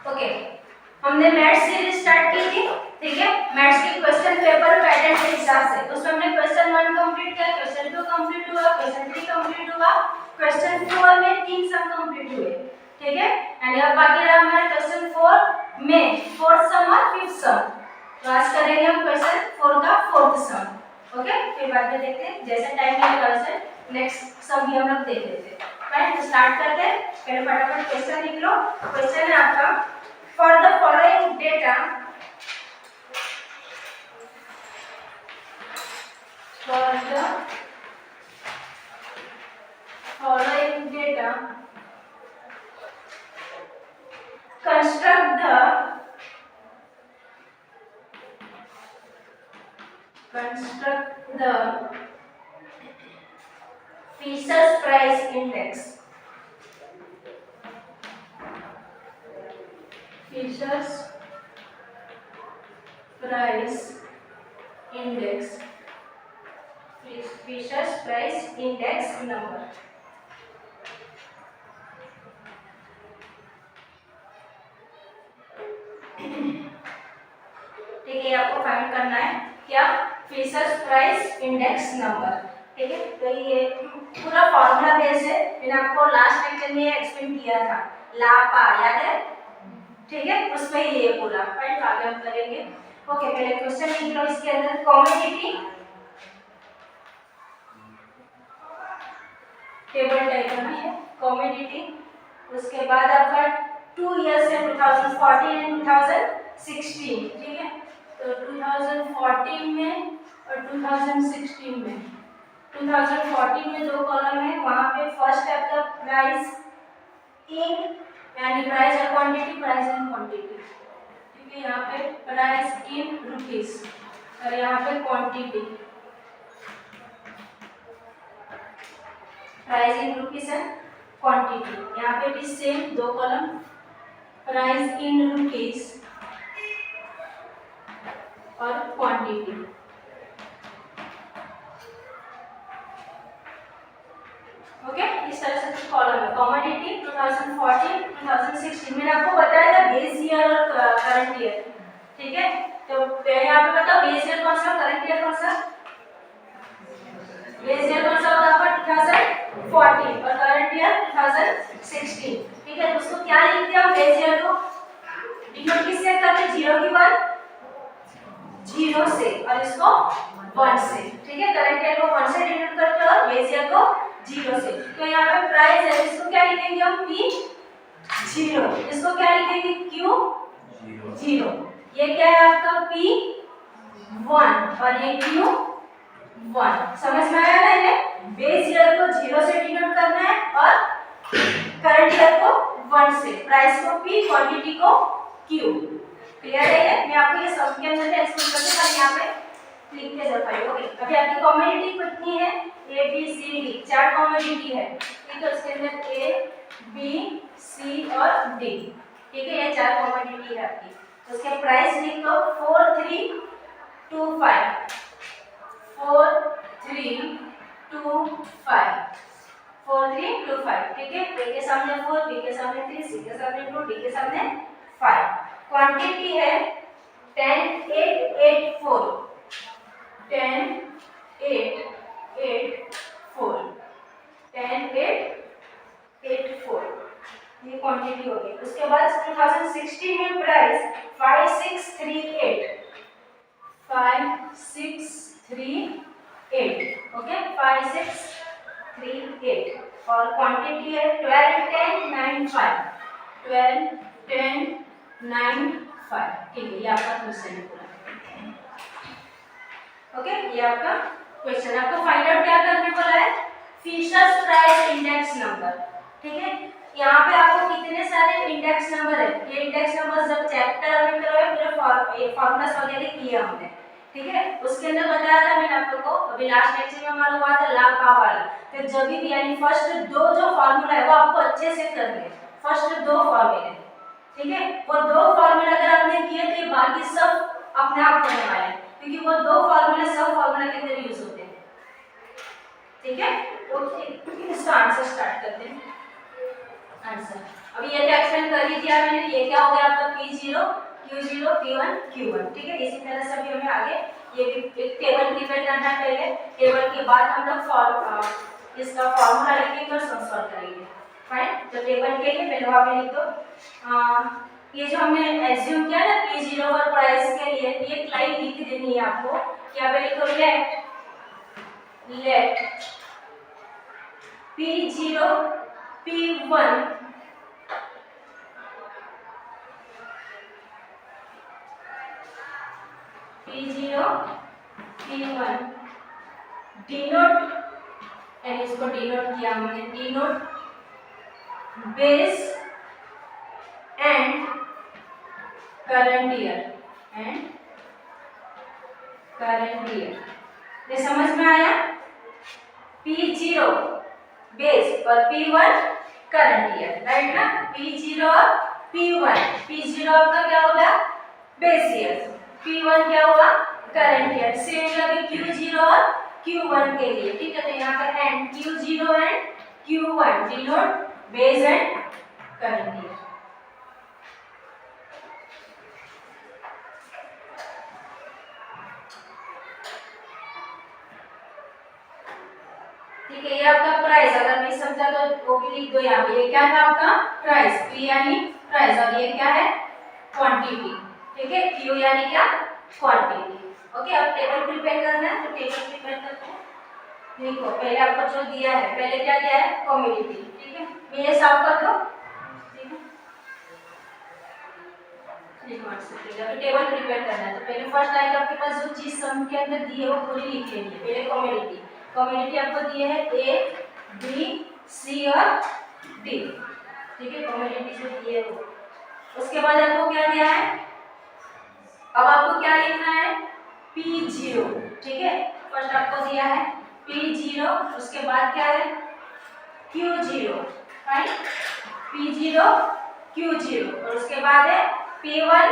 Okay, हमने maths series start की थी, ठीक है। मैथ्स के क्वेश्चन पेपर पैटर्न के हिसाब से उसमें हमने क्वेश्चन 1 कंप्लीट किया, क्वेश्चन 2 कंप्लीट हुआ, क्वेश्चन 3 कंप्लीट हुआ, क्वेश्चन 4 में 3 सम कंप्लीट हुए, ठीक है। एंड अब बाकी रहा हमारा क्वेश्चन 4 में फोर्थ सम और फिफ्थ सम। तो आज करेंगे हम क्वेश्चन 4 का फोर्थ सम। ओके, फिर बाद में देखते हैं जैसे टाइम मिलेगा वैसे नेक्स्ट सम भी हम लोग देख लेते हैं। राइट, तो स्टार्ट करते हैं। पहले फटाफट क्वेश्चन लिख लो। क्वेश्चन है आपका, for the following data, for the following data, construct the Fisher's price index. Fisher's price index. Fisher's price index number. ठीक है, आपको फाइंड करना है क्या, फिशर्स प्राइस इंडेक्स नंबर। ठीक है, तो ये पूरा फॉर्मूला बेस है, मैंने आपको लास्ट लेक्चर में एक्सप्लेन किया था, लापा याद है, ठीक है, उसमें ही ये पूरा फाइंड आगे हम करेंगे। ओके, पहले क्वेश्चन लिख लो। इसके अंदर कमोडिटी टेबल टाइप करना है, कमोडिटी, उसके बाद आपका 2 इयर्स है 2014 एंड 2016, ठीक है। तो 2014 में और 2016 में, 2014 में दो कॉलम है, वहां पे फर्स्ट है आपका प्राइस इन यानी प्राइस और क्वांटिटी, प्राइस एंड क्वांटिटी, ठीक है। यहाँ पे प्राइस इन रुपीस और यहाँ पे quantity, price in rupees and quantity. यहाँ पे भी सेम दो कॉलम, प्राइस इन रुपीस और क्वांटिटी। ओके, इस तरह से कॉलम है। कमोडिटी 2014 2016, मैंने आपको बताया था बेस ईयर और करंट ईयर, ठीक है। तो यहाँ पे बताओ बेस ईयर कौन सा, करंट ईयर कौन सा। बेस ईयर कौन सा होगा आपका 2014 और करंट ईयर 2016, ठीक है। दोस्तों क्या लिखते हैं हम बेस ईयर को, डिनोट किससे करते हैं, 0 की 1 0 से और इसको 1 से, ठीक है। करंट ईयर को 1 से डिनोट करते हैं और बेस ईयर को 0 से। तो यहाँ पे प्राइस है, इसको क्या लिखेंगे हम P0, इसको क्या लिखेंगे Q0, ये क्या है आपका P1 और ये Q1। समझ में आया ना, ये बेस ईयर को 0 से डिनोट करना है और करंट ईयर को 1 से, प्राइस को P, क्वांटिटी को Q। क्लियर है? मैं आपको ये सब के अंदर से एक्सप्लेन करते हैं, यहाँ पे लिखते जा पाएंगे। ओके, अभी आपकी कमोडिटी कितनी है, A B C D, 4 commodity है, ठीक है। उसके अंदर A B C और D, ठीक है, ये 4 कमोडिटी है आपकी। तो उसके प्राइस लिख लो 4325, 4325, ठीक है। A के सामने 4, B के सामने 3, C के सामने 2, D के सामने 5। क्वांटिटी है 10884, 10884, 10884, ये क्वांटिटी हो गई। उसके बाद 2016 में प्राइस 5638, 5638, ओके, 5638 और क्वांटिटी है 121095, 121095, ठीक है। ये आपका क्वेश्चन है पूरा, ओके। ये आपका क्वेश्चन, आपको फाइंड आउट क्या करने बोला है, फिशर्स प्राइस इंडेक्स नंबर, ठीक है। यहाँ पे आपको कितने सारे इंडेक्स नंबर है, ये इंडेक्स नंबर जब चैप्टर में करवाए पूरे फॉर्मूलास वगैरह किए हमने, ठीक है। उसके अंदर बताया था मैंने आप लोगों को, अभी लास्ट लेक्चर में हमारा हुआ था लाभ पाव वाला। तो जब भी यानी फर्स्ट दो जो फॉर्मूला है वो आपको अच्छे से करने, फर्स्ट दो फॉर्मूले, ठीक है। वो दो फॉर्मूला अगर आपने किए तो ये बाकी सब अपने आप करने वाले हैं, क्योंकि वो दो फॉर्मूले सब फॉर्मूला के अंदर यूज होते हैं, ठीक है। ओके, इसका आंसर स्टार्ट करते हैं। आंसर अभी ये एक्सप्लेन कर ही दिया मैंने। ये क्या हो गया आपका P0 Q0 P1 Q1, ठीक है। इसी तरह से भी हमें आगे ये भी एक टेबल प्रिपेयर करना है। पहले टेबल के बाद हम लोग इसका फॉर्मूला लिखेंगे और सॉल्व करेंगे। फाइन, तो टेबल के लिए पहले वहां पे लिख दो। ये जो हमने एज्यूम किया ना P0 और प्राइस के लिए, ये लाइन लिख देनी है आपको। क्या पे लिखो let P0 P1 P0 P1 denote, and इसको डिनोट किया हमने, denote base and current year, ये समझ में आया? P0 बेस और P1 करंट ईयर, राइट ना। P0 और P1, P0 आपका क्या होगा बेस ईयर, P1 क्या हुआ करंट ईयर। सेम लगे Q0 और Q1 के लिए, ठीक है। तो यहाँ पर and Q0 and Q1 denote base and current year. ठीक है, ये आपका प्राइस, अगर नहीं समझा तो वो भी लिख दो यहाँ पे। ये क्या था आपका प्राइस, P यानी प्राइस, और ये क्या है क्वांटिटी, ठीक है। Q यानी क्या क्वांटिटी। ओके, अब टेबल प्रिपेयर करना है, तो टेबल प्रिपेयर करते हैं। देखो पहले आपको जो दिया है, पहले क्या दिया है कमोडिटी, ठीक है। ये साफ कर दो, ठीक है। अभी टेबल प्रिपेयर करना है, तो पहले फर्स्ट आएगा आपके पास जो चीज सम के अंदर दी है वो पूरी लिख लेनी है। पहले कमोडिटी, कमोडिटी आपको दिए है A, B, C और D, ठीक है। कमोडिटी जो दी है वो, उसके बाद आपको क्या दिया है, अब आपको क्या लिखना है P0, ठीक है। फर्स्ट आपको दिया है P0, उसके बाद क्या है Q0, राइट। P0 Q0 और उसके बाद है P1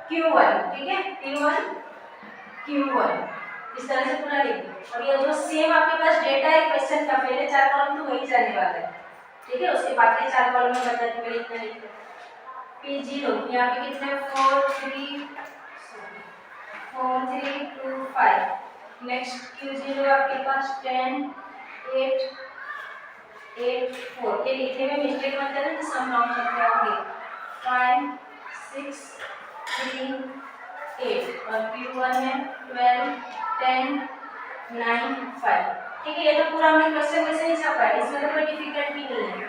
Q1, ठीक है। P1 Q1, इस तरह से पूरा लिख दो। और ये जो सेम आपके पास डेटा है क्वेश्चन का, पहले 4 कॉलम तो वही जाने वाला है, ठीक है। उसके बाद के 4 कॉलम में बता दूं मैं इतना लिख दो। P0 यहाँ पे कितने 4 3 2 5। नेक्स्ट Q0 आपके पास 10 8 8 4। ये लिखने में मिस्टेक मत करना, तो सम रॉन्ग करके आओगे। 5 6 3 8 और Q1 है 12 10 9 5, ठीक है। ये तो पूरा हमने क्वेश्चन वैसे ही छापा है, इसमें तो कोई डिफिकल्टी नहीं है।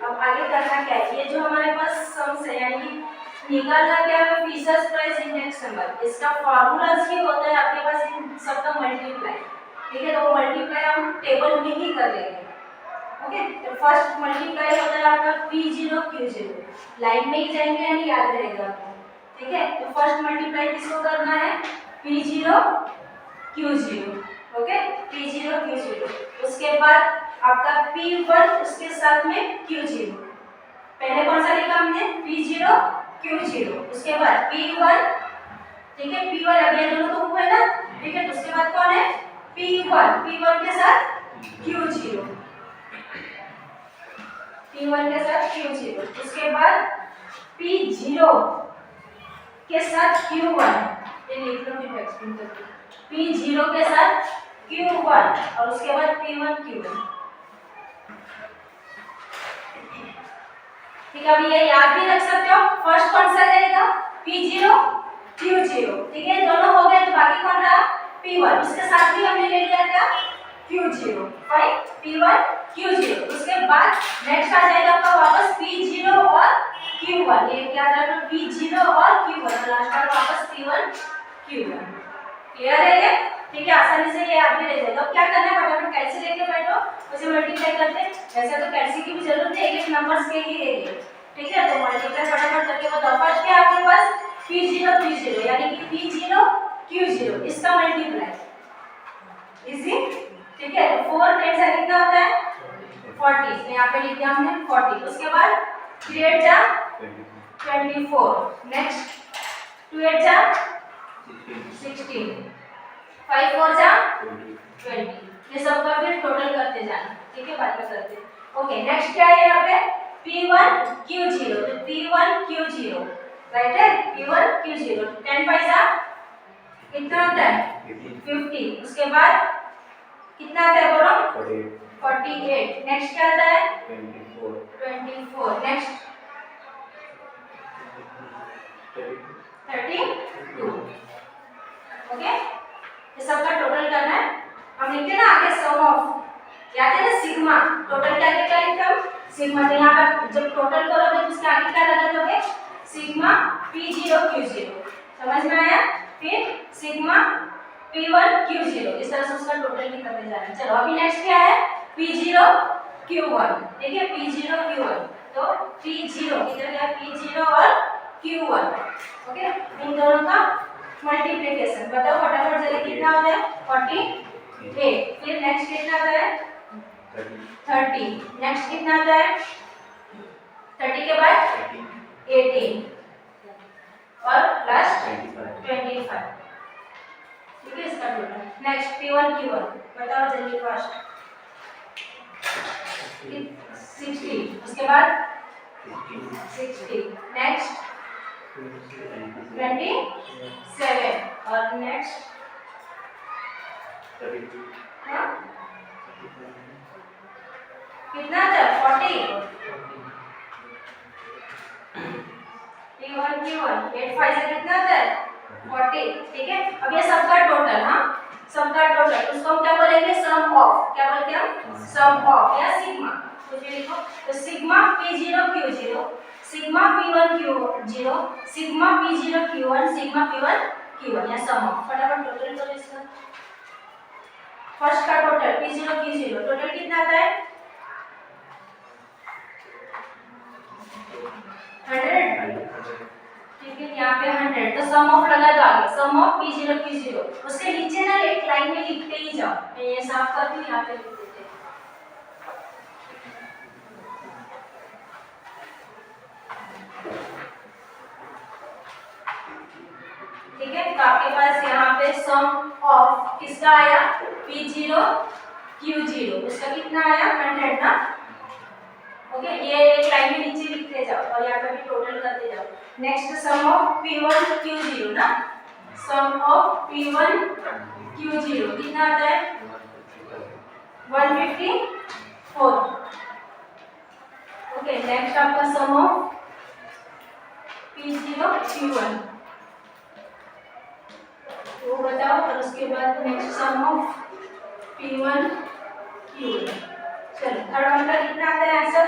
अब आगे करना क्या है, ये जो हमारे पास सम्स है यानी निकालना क्या है फिशर्स प्राइस इंडेक्स नंबर, इसका फार्मूला ही होता है आपके पास इन सबका मल्टीप्लाई, ठीक है। तो वो मल्टीप्लाई हम टेबल में ही कर लेंगे। ओके, तो फर्स्ट मल्टीप्लाई होता है आपका P0 Q0, लाइन में ही जाएंगे यानी याद रहेगा आपको, ठीक है। तो फर्स्ट मल्टीप्लाई किसको करना है P0 Q0, okay. P0 Q0, उसके बाद आपका P1 उसके साथ में Q0, पहले कौन सा लिखा हमने P0 Q0, उसके बाद P1, ठीक है। P1 अब ये दोनों तो हुए ना, ठीक है। तो उसके बाद कौन है P1 के साथ Q0, P1 के साथ Q0, उसके बाद P0 के साथ Q1, ये लिख लो फिर एक्सप्लेन करके। P0 के साथ Q1 और उसके बाद P1 Q1, ठीक है। अभी ये याद भी रख सकते हो, फर्स्ट कौन सा रहेगा P0 Q0, ठीक है। दोनों हो गए, तो बाकी कौन रहा P1, उसके साथ भी हमने ले लिया क्या Q0, राइट। P1 Q0, उसके बाद नेक्स्ट आ जाएगा आपका वापस P0 और Q1, ये क्या था तो P0 और Q1, और लास्ट में वापस P1 Q1। क्लियर है ये, ठीक है। आसानी से ये याद भी रह जाएगा। क्या करना है, फटाफट कैलसी लेके बैठो, उसे मल्टीप्लाई करते हैं। वैसे तो कैलसी की भी जरूरत है, एक नंबर्स के ही रहेंगे, ठीक है। तो मल्टीप्लाई फटाफट करके बताओ। फर्स्ट क्या आपके पास P0 Q0 यानी कि P0 Q0, इसका मल्टीप्लाई इजी, ठीक है। तो 4 10 से कितना होता है 40, तो यहाँ पे लिख दिया हमने 40। उसके बाद 3 8 जा 24, नेक्स्ट 2 8 जा 16, 5 4 जा 20। ये सब का फिर टोटल करते जाना, ठीक है। बाद में करते हैं। ओके, नेक्स्ट क्या है यहाँ पे P1 Q0, तो P1 Q0 राइट है, P1 Q0 10 पैसा कितना होता है 50, उसके बाद कितना आता है बोलो 48, नेक्स्ट क्या आता है 24, नेक्स्ट 32, ओके। ये सबका टोटल करना है, हम लिखते हैं ना आगे सम ऑफ, याद है ना सिग्मा, टोटल क्या क्या लिखते हैं सिग्मा, तो यहाँ पर जब टोटल करोगे तो उसके आगे क्या लगा दोगे सिग्मा P0 Q0, समझ में आया, फिर सिग्मा P1 Q0, इस तरह से उसका टोटल निकलते जा रहा है। चलो अभी नेक्स्ट क्या है P0 Q1, ठीक है P0 Q1, तो P0 इधर क्या P0 और Q1, ओके, इन दोनों का मल्टीप्लिकेशन बताओ फटाफट जल्दी कितना होता है 48, फिर नेक्स्ट कितना आता है 30, नेक्स्ट कितना आता है 30 के बाद 18 और लास्ट 25, ठीक है इसका टोटल। नेक्स्ट P1 Q1 बताओ जल्दी फास्ट 60, उसके बाद 60, नेक्स्ट 27 और नेक्स्ट हाँ कितना था 40, P1 Q1 8 से कितना था 40, ठीक है। अब ये सबका टोटल, हाँ सबका टोटल, उसको हम क्या बोलेंगे सम ऑफ, क्या बोलते हैं हम सम ऑफ या सिग्मा, कुछ भी लिखो, तो sigma P0 Q0, sigma P1 Q0, sigma P0 Q1, sigma P1 Q1 या सम ऑफ, फटाफट टोटल करो इसका। फर्स्ट का टोटल P0 Q0 टोटल कितना आता है 100, ठीक है यहाँ पे 100, तो सम ऑफ लगा दो आगे, सम ऑफ P0 Q0, उसके नीचे ना एक लाइन में लिखते ही जाओ, मैं ये साफ करती हूँ यहाँ पे लिख देते हैं। ठीक है, तो आपके पास यहाँ पे सम ऑफ किसका आया P0 Q0, उसका कितना आया 100 ना, ओके, ये एक लाइन में नीचे लिखते जाओ और यहाँ पे भी टोटल करते जाओ। Next sum of P1 Q0 ना, सम ऑफ P1 Q0 कितना आता है 154, ओके। नेक्स्ट आपका सम ऑफ P0 Q1 वो बताओ, और उसके बाद next sum of P1 Q1, चलो थर्ड वन का कितना आता है आंसर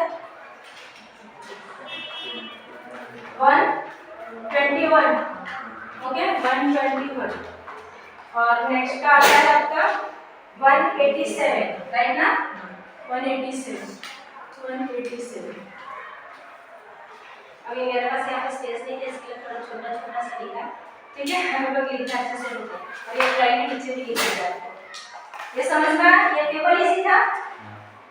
121, ओके 121, और नेक्स्ट का आता है आपका 187, राइट ना 187, अभी मेरे पास यहाँ पे स्पेस नहीं है इसके लिए थोड़ा छोटा छोटा सा लिखा है, ठीक है, हम लोग लिखना अच्छे से रुको, और ये लाइन नीचे भी लिख दिया है, ये समझ में आया, ये पेपर इजी था,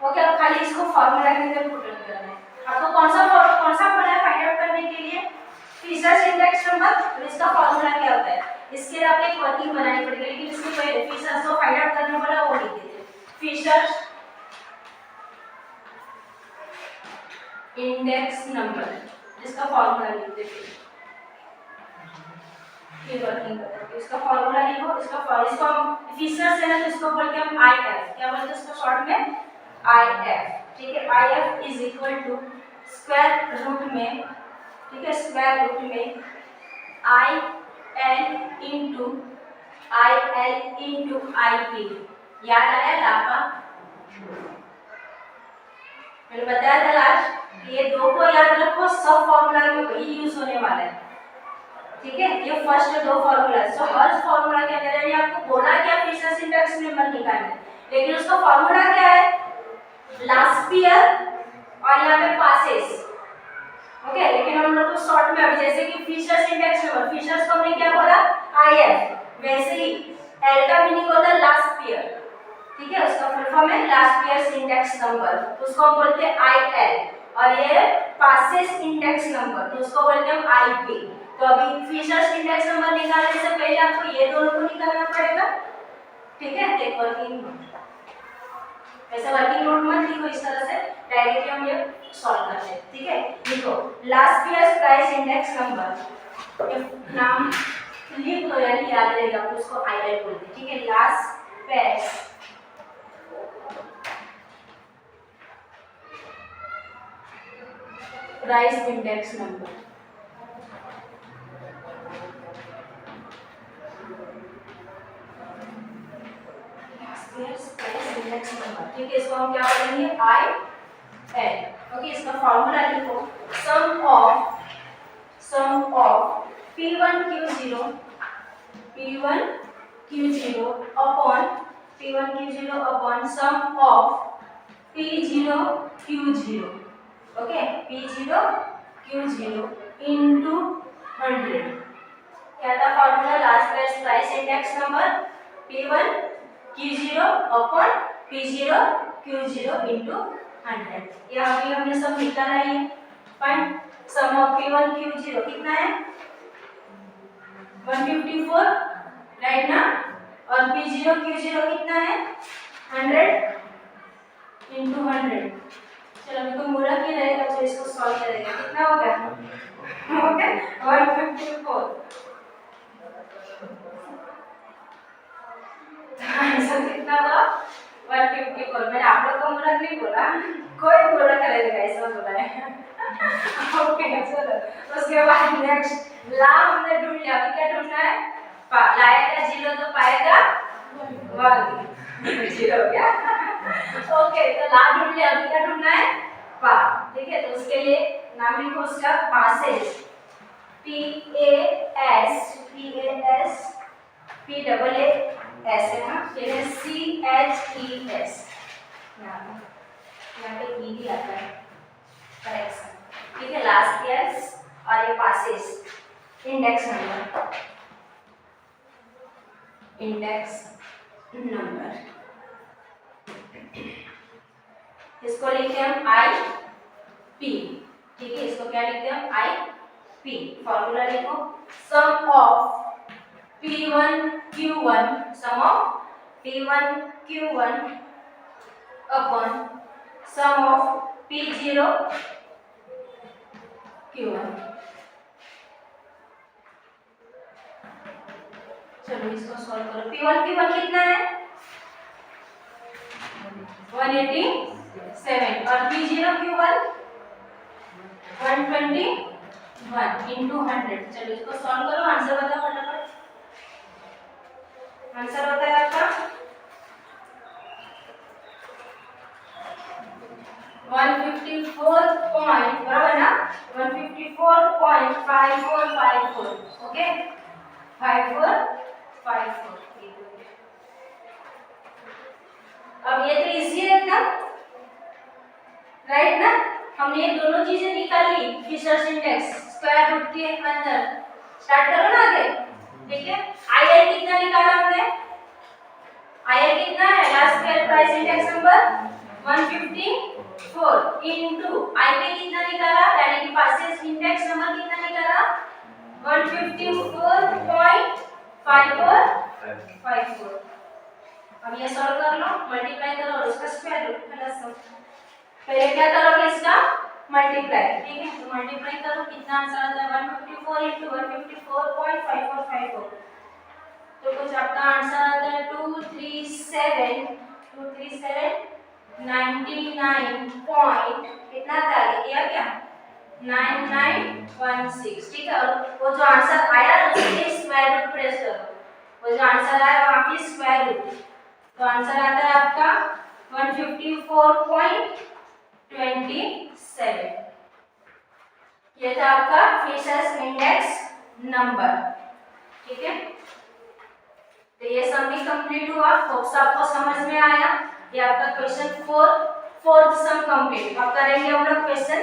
ओके। अब खाली इसको फार्मूला के अंदर पुट करना है, आपको कौन सा पढ़ना है फाइंड आउट करने के लिए फिशर्स इंडेक्स नंबर, और इसका फार्मूला क्या होता है, इसके लिए आपको एक वर्किंग बनानी पड़ेगी, लेकिन इसके पहले फिशर्स को फाइंड आउट करना पड़ा वो लिख दीजिए, फिशर्स इंडेक्स नंबर, जिसका फार्मूला लिख दीजिए, फिर वर्किंग करते हैं, इसका फार्मूला लिखो, इसको हम फिशर्स है ना तो इसको बोलते हैं हम IF, क्या बोलते हैं इसको शॉर्ट में IF, ठीक है। IF is equal to square root में, ठीक है, स्क्वायर रूट में IL इंटू IP, याद आया लापा, मैंने बताया था लास्ट, ये दो को याद रखो, सब फॉर्मूला में वही यूज होने वाला है, ठीक है, ये फर्स्ट दो फॉर्मूला, सो हर फॉर्मूला के अंदर यानी आपको बोला क्या फिशर्स इंडेक्स नंबर निकालना है, लेकिन उसका फॉर्मूला क्या है लास्ट ईयर और यहाँ पे पासेस, ओके। लेकिन हम लोग को शॉर्ट में अभी जैसे कि फिशर्स इंडेक्स नंबर, फिशर्स को हमने क्या बोला IF, वैसे ही L का मीनिंग होता है लास्ट ईयर, ठीक है, उसका फुल फॉर्म है लास्ट ईयर्स इंडेक्स नंबर, उसको हम बोलते हैं IL, और ये पासेस इंडेक्स नंबर तो उसको बोलते हैं IP। तो अभी फिशर्स इंडेक्स नंबर निकालने से पहले आपको ये दोनों को निकालना पड़ेगा, ठीक है, एक वर्किंग वैसे वर्किंग नोट मत लिखो इस तरह से, डायरेक्टली हम ये सॉल्व करते हैं, ठीक है। लिखो last year price index number, ये नाम लिख लो यानी याद रहेगा, आपको उसको हाईलाइट बोलते हैं, ठीक है। Last price price index number, index number, ठीक है। इसको हम क्या बोलेंगे, आई एल, ओके। इसका फॉर्मूला लिखो, sum of P1 Q0 upon sum of P0 Q0, okay. P0 Q0 into 100, क्या था फॉर्मूला, last price index number P1 Q0 upon P0 Q0 into 100। ये अभी हमने सब निकाला है, fine. Some of P1 Q0 कितना है, 154, राइट ना, और P0 Q0 कितना है, 100 इनटू 100। चलो अभी तो मूला की रहेगा, तो इसको सॉल्व करेंगे, कितना हो गया, ओके 154। आंसर कितना हुआ, 154। मैंने आप लोग को मूला नहीं बोला, कोई मूला करेगा ऐसा बोला है, ओके। चलो उसके बाद नेक्स्ट ला हमने ढूंढ लिया, अभी क्या ढूंढना है, लाएगा 0 तो पाएगा 1, 0 हो गया, ओके। तो ला ढूंढ लिया, अभी क्या ढूंढना है, पा, ठीक है। तो उसके लिए नाम लिखो उसका, Paasche, PAS P double A S है ना, फिर है CHES, यहाँ पे E भी आता है, करेक्शन, ठीक है। लास्ट ईयर्स और ये पासेस, इंडेक्स नंबर, इसको लिखते हैं हम IP, ठीक है। इसको क्या लिखते हैं हम, IP। फॉर्मूला लिखो, sum of P1 Q1 upon sum of P0 Q1। चलो इसको सॉल्व करो, P1 Q1 कितना है, 187, और P0 Q1 121 इनटू 100। चलो इसको सॉल्व करो, आंसर बताओ फटाफट। आंसर होता है आपका 154 पॉइंट, बराबर ना, 154.5454, ओके, 5454। अब ये तो इजी है ना, राइट ना। हमने ये दोनों चीजें निकाल ली, फिशर्स इंडेक्स स्क्वायर रूट के अंदर। स्टार्ट करो ना आगे, ठीक है। आईएल कितना निकाला हमने, आईएल कितना है, last year price index number 154 into IP कितना निकाला, यानी कि पासेस इंडेक्स नंबर कितना निकाला, 154.5454। अब ये सॉल्व कर लो, मल्टीप्लाई करो और उसका स्क्वायर रूट प्लस, पहले क्या करोगे, इसका मल्टीप्लाई, ठीक है। तो मल्टीप्लाई करो, कितना आंसर आता है, 154 इनटू 154.5454, तो कुछ आपका आंसर आता है 237 पॉइंट कितना था, ये क्या 9916, ठीक है। और वो जो आंसर आया उसके स्क्वायर रूट प्रेस करो, वो जो आंसर आया वहां पे स्क्वायर रूट, तो आंसर आता है आपका 154.27। ये था आपका फिशर्स इंडेक्स नंबर, ठीक है। तो ये सब भी कंप्लीट हुआ, होप्स आपको समझ में आया। ये आपका क्वेश्चन 4th सम कंप्लीट। अब करेंगे हम लोग क्वेश्चन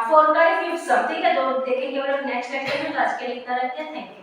4 का 5th सम, ठीक है। तो देखेंगे हम लोग नेक्स्ट लेक्चर में। आज के लिए इतना रखते हैं, थैंक यू।